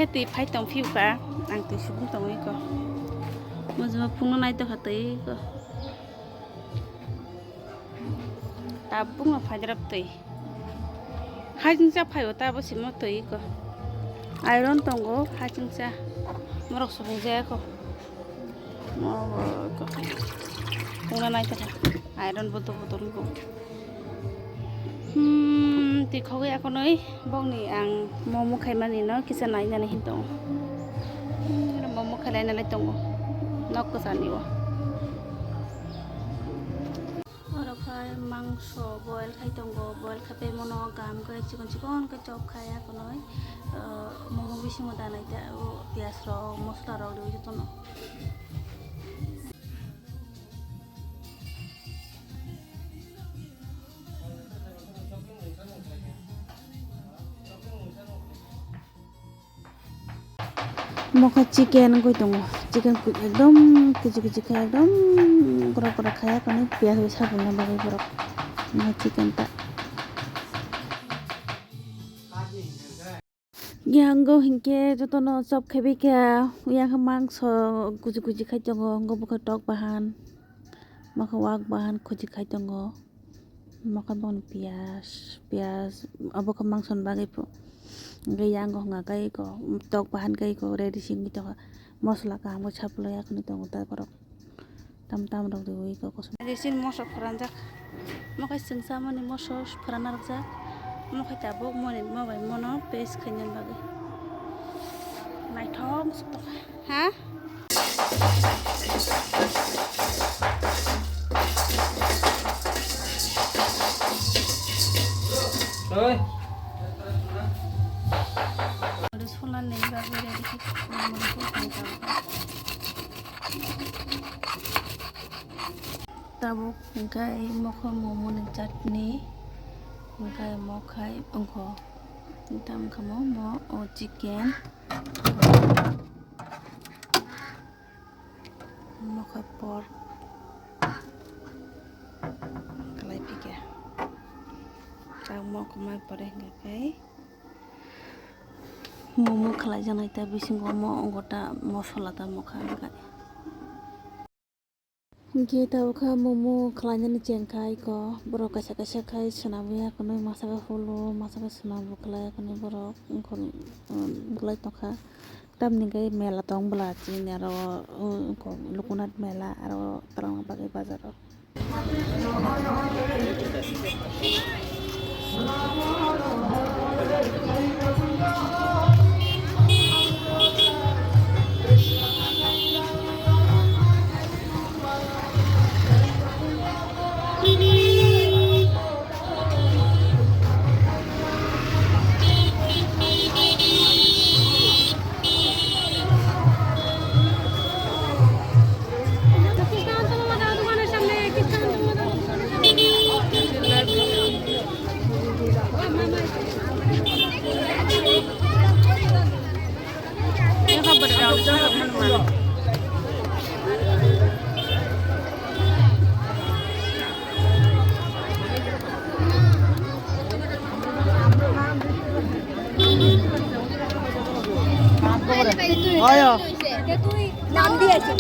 heti phai tong phiu ka ang tu subung tong I ko mo juma phung nai to khatai ko ta bung ma phai drap toi hajing cha phai ta bo sim toi ko iron tongo hajing cha morok subung ja ko mo ko phung nai to iron botol botol ko ti khau ya ko noi bong ni ang momo khai mani no kisa nai na hin tong momo khalai na lai tong nok ko sani wo ora khai mangso boil khai tong go boil khape mono gam ko chikon chikon ko chop khai ya ko noi momo bising mo danai ta pias ro mosla ro de to no moka chicken koi tongo chicken ku ekdom kuji khai ekdom gora khaya kani pias be sabun na bagai borok na chicken ta Gianggo hingke jotono chop khebi ka yang mangso kuji khai tongo ngo bokha tok bahan maka wak bahan kuji khai tongo maka bon pias aboka mangson bagai po gaya ngo nga kai ko tok bahan kai ko ready sing to mosla ka mo chaplo ya kni to ta korok tam rok de wi ko kosun desin mosok franjak mo kai sing sa mani mosos franar ja mo kai ta bo mo ne mo bai mono paste khanyan bagai nai thom ha Rồi. Sulan nih baru dari situ tabuk kai mokho momo ning chutney kai mokhai ongko tam khamo mo o chicken mokho pork kalai pike tam mokho mai pare kai momo khalai janai ta bisingo mo gota mosla ta mokha kai ge ta kha momo khalai jani chengkai ko boro kasa khai sanabuya kono masaka holo masaka sanabu khalai kono boro bulai to kha tamni gai mela tong bla chin aro ko lukunat mela aro tarang bagai bazar Ayo. নাম দিয়েছে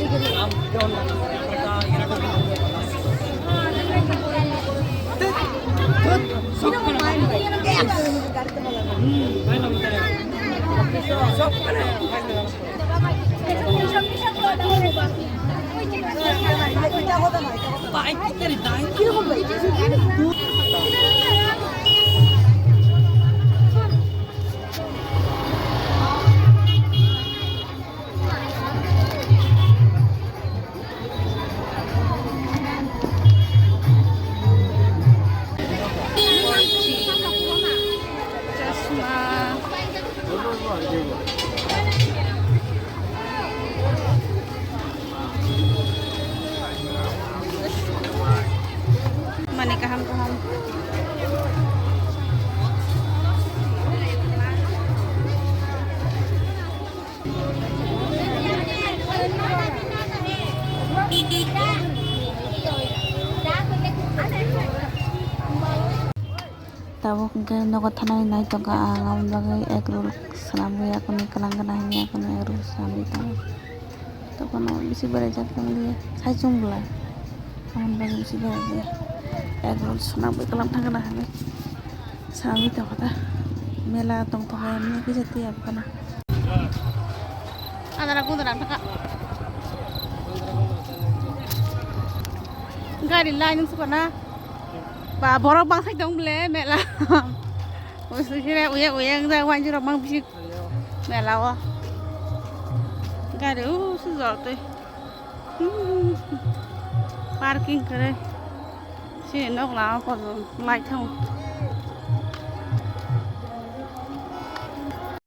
Mane kaham Tahu ke nokat tanah naik to ka ngam bagai egrol senam ya kuni kelangan ya kuni egrol senam itu. To kono bisi berajat kami dia. Saya jumlah. Ngam bagai bisi berajat. Egrol senam itu kelam tangan nih. Senam itu kata. Mela tong ini kita tiap kana. Ada aku terang tak. Gari lain suka na. Bà bỏ ra băng sách đông lẽ mẹ làm ôi sự thế này ui anh ra ngoài cho nó băng bít mẹ lao à cái đấy sự giỏi tôi parking cái đấy chỉ nó làm còn lại không